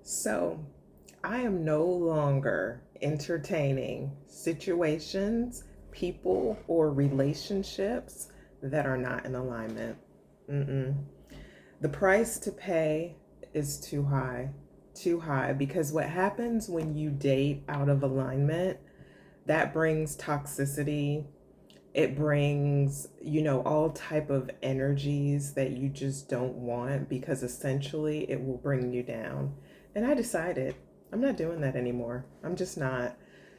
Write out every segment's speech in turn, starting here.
So, I am no longer entertaining situations, people, or relationships that are not in alignment. Mm-mm. The price to pay is too high, because what happens when you date out of alignment, that brings toxicity. It brings, all type of energies that you just don't want, because essentially it will bring you down. And I decided I'm not doing that anymore. I'm just not.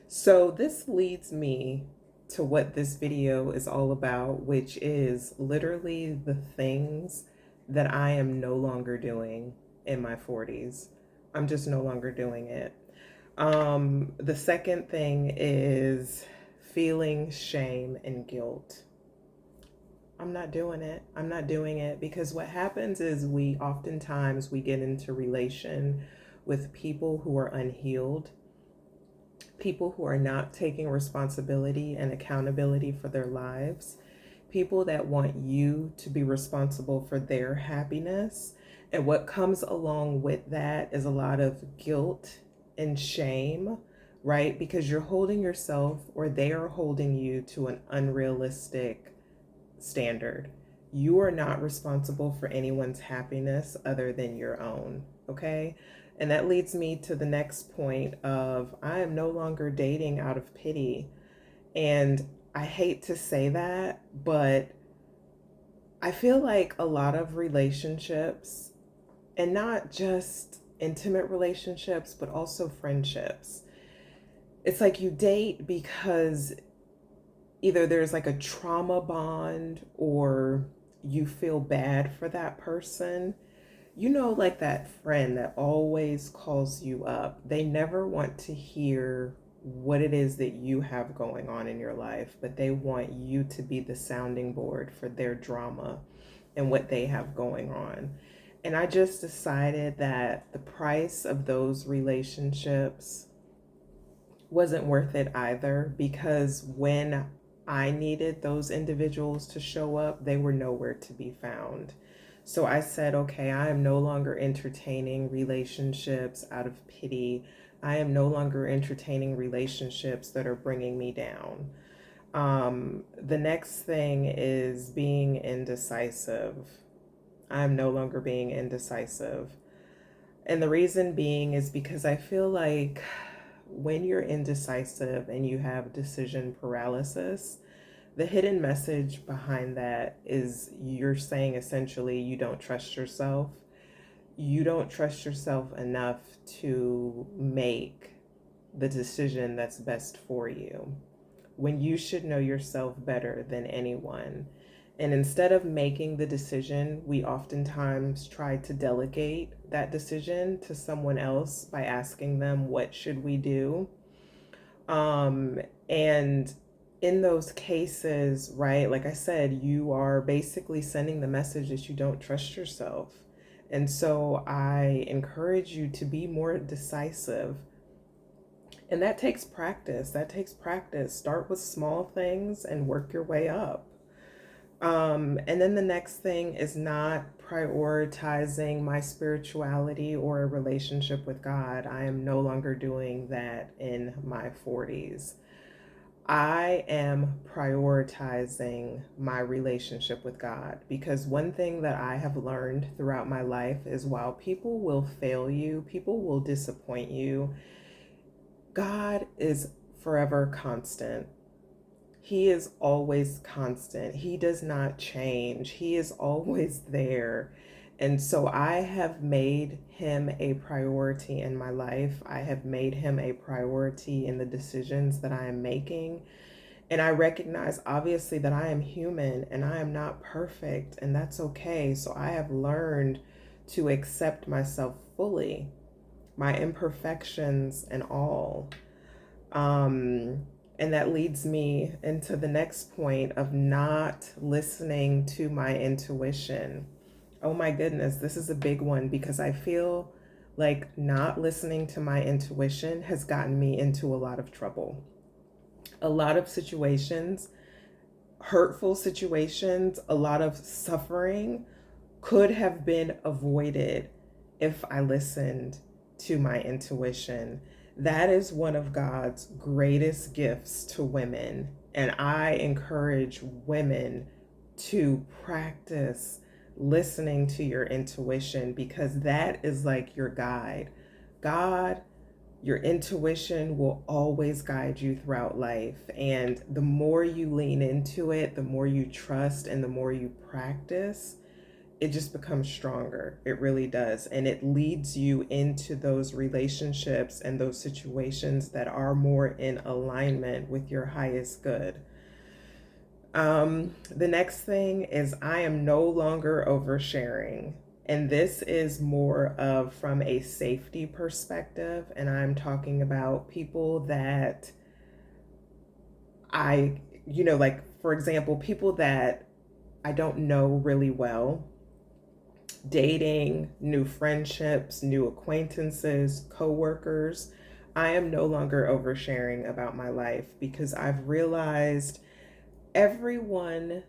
So this leads me to what this video is all about, which is literally the things that I am no longer doing in my 40s. I'm just no longer doing it. The second thing is feeling shame and guilt. I'm not doing it. I'm not doing it, because what happens is we oftentimes we get into relation with people who are unhealed, people who are not taking responsibility and accountability for their lives, people that want you to be responsible for their happiness. And what comes along with that is a lot of guilt and shame, right? Because you're holding yourself, or they are holding you to an unrealistic standard. You are not responsible for anyone's happiness other than your own, okay? And that leads me to the next point of I am no longer dating out of pity. And I hate to say that, but I feel like a lot of relationships, and not just intimate relationships, but also friendships, it's like you date because either there's like a trauma bond, or you feel bad for that person. Like that friend that always calls you up. They never want to hear what it is that you have going on in your life, but they want you to be the sounding board for their drama and what they have going on. And I just decided that the price of those relationships wasn't worth it either, because when I needed those individuals to show up, they were nowhere to be found. So I said, okay, I am no longer entertaining relationships out of pity. I am no longer entertaining relationships that are bringing me down. The next thing is being indecisive. I'm no longer being indecisive. And the reason being is because I feel like when you're indecisive and you have decision paralysis, the hidden message behind that is you're saying essentially you don't trust yourself. You don't trust yourself enough to make the decision that's best for you, when you should know yourself better than anyone. And instead of making the decision, we oftentimes try to delegate that decision to someone else by asking them, what should we do? And in those cases, right, like I said, you are basically sending the message that you don't trust yourself. And so I encourage you to be more decisive. And that takes practice. That takes practice. Start with small things and work your way up. And then the next thing is not prioritizing my spirituality or a relationship with God. I am no longer doing that in my 40s. I am prioritizing my relationship with God, because one thing that I have learned throughout my life is while people will fail you, people will disappoint you, God is forever constant. He is always constant. He does not change. He is always there. And so I have made him a priority in my life. I have made him a priority in the decisions that I am making. And I recognize, obviously, that I am human and I am not perfect, and that's okay. So I have learned to accept myself fully, my imperfections and all. And that leads me into the next point of not listening to my intuition. Oh my goodness, this is a big one, because I feel like not listening to my intuition has gotten me into a lot of trouble. A lot of situations, hurtful situations, a lot of suffering could have been avoided if I listened to my intuition. That is one of God's greatest gifts to women. And I encourage women to practice listening to your intuition, because that is like your guide. God, your intuition will always guide you throughout life. And the more you lean into it, the more you trust, and the more you practice, it just becomes stronger. It really does. And it leads you into those relationships and those situations that are more in alignment with your highest good. The next thing is, I am no longer oversharing. And this is more of from a safety perspective. And I'm talking about people that like, for example, people that I don't know really well, dating, new friendships, new acquaintances, coworkers. I am no longer oversharing about my life, because I've realized everyone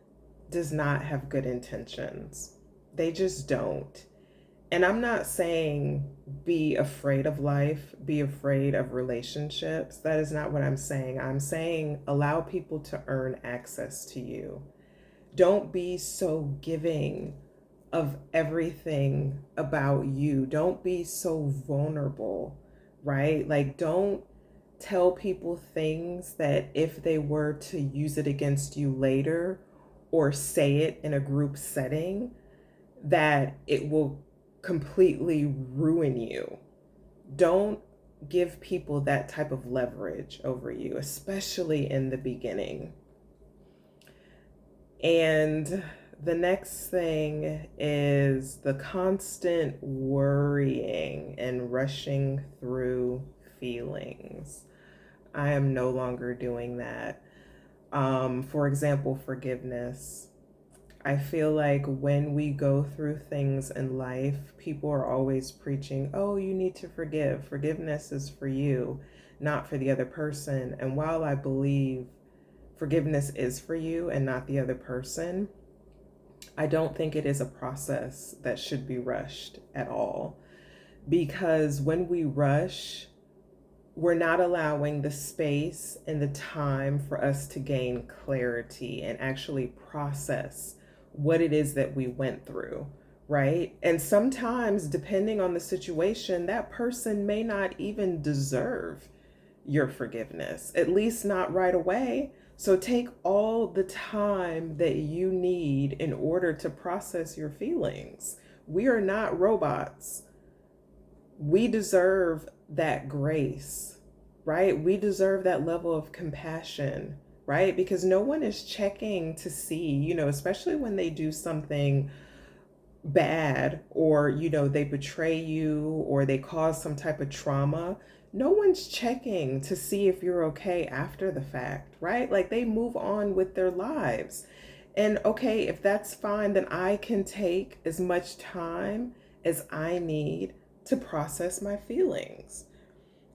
does not have good intentions. They just don't. And I'm not saying be afraid of life, be afraid of relationships. That is not what I'm saying. I'm saying allow people to earn access to you. Don't be so giving of everything about you. Don't be so vulnerable, right? Like, don't tell people things that if they were to use it against you later, or say it in a group setting, that it will completely ruin you. Don't give people that type of leverage over you, especially in the beginning. And the next thing is the constant worrying and rushing through feelings. I am no longer doing that. For example, forgiveness. I feel like when we go through things in life, people are always preaching, oh, you need to forgive. Forgiveness is for you, not for the other person. And while I believe forgiveness is for you and not the other person, I don't think it is a process that should be rushed at all. Because when we rush, we're not allowing the space and the time for us to gain clarity and actually process what it is that we went through, right? And sometimes, depending on the situation, that person may not even deserve your forgiveness, at least not right away. So take all the time that you need in order to process your feelings. We are not robots. We deserve that grace, right? We deserve that level of compassion, right? Because no one is checking to see, especially when they do something bad, or they betray you, or they cause some type of trauma. No one's checking to see if you're okay after the fact, right? Like, they move on with their lives. And okay, if that's fine, then I can take as much time as I need to process my feelings.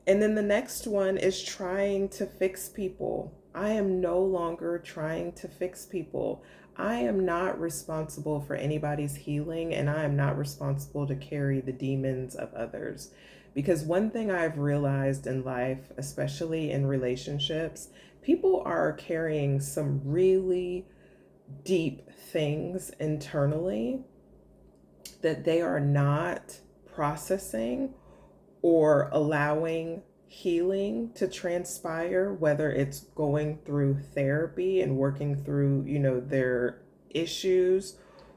And then the next one is trying to fix people. I am no longer trying to fix people. I am not responsible for anybody's healing, and I am not responsible to carry the demons of others. Because one thing I've realized in life, especially in relationships, people are carrying some really deep things internally that they are not processing or allowing healing to transpire, whether it's going through therapy and working through, their issues,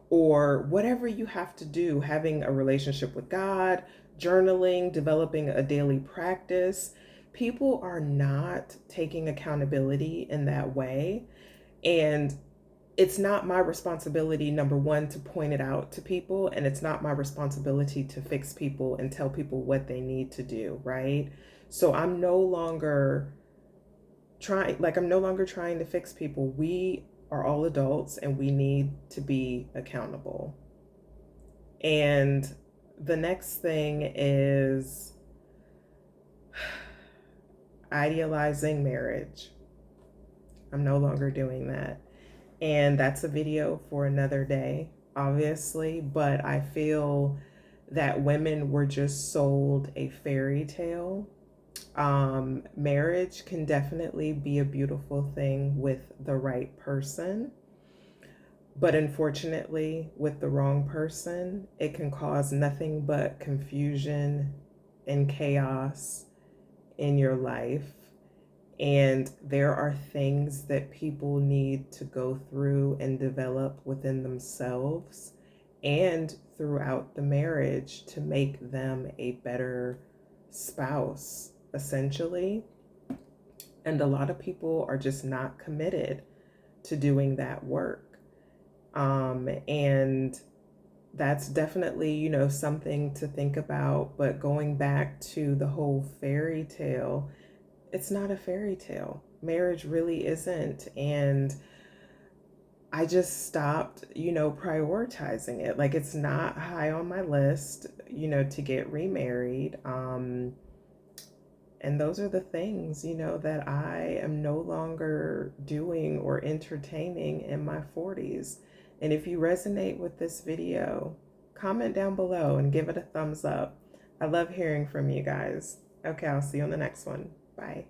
or whatever you have to do, having a relationship with God, journaling, developing a daily practice. People are not taking accountability in that way. And it's not my responsibility, number one, to point it out to people, and it's not my responsibility to fix people and tell people what they need to do, right? So I'm no longer trying to fix people. We are all adults, and we need to be accountable. And the next thing is idealizing marriage. I'm no longer doing that. And that's a video for another day, obviously, but I feel that women were just sold a fairy tale. Marriage can definitely be a beautiful thing with the right person, but unfortunately, with the wrong person, it can cause nothing but confusion and chaos in your life. And there are things that people need to go through and develop within themselves and throughout the marriage to make them a better spouse, essentially. And a lot of people are just not committed to doing that work. And that's definitely, something to think about. But going back to the whole fairy tale, it's not a fairy tale. Marriage really isn't. And I just stopped, prioritizing it. Like, it's not high on my list, to get remarried. And those are the things, that I am no longer doing or entertaining in my 40s. And if you resonate with this video, comment down below and give it a thumbs up. I love hearing from you guys. Okay, I'll see you on the next one. Bye.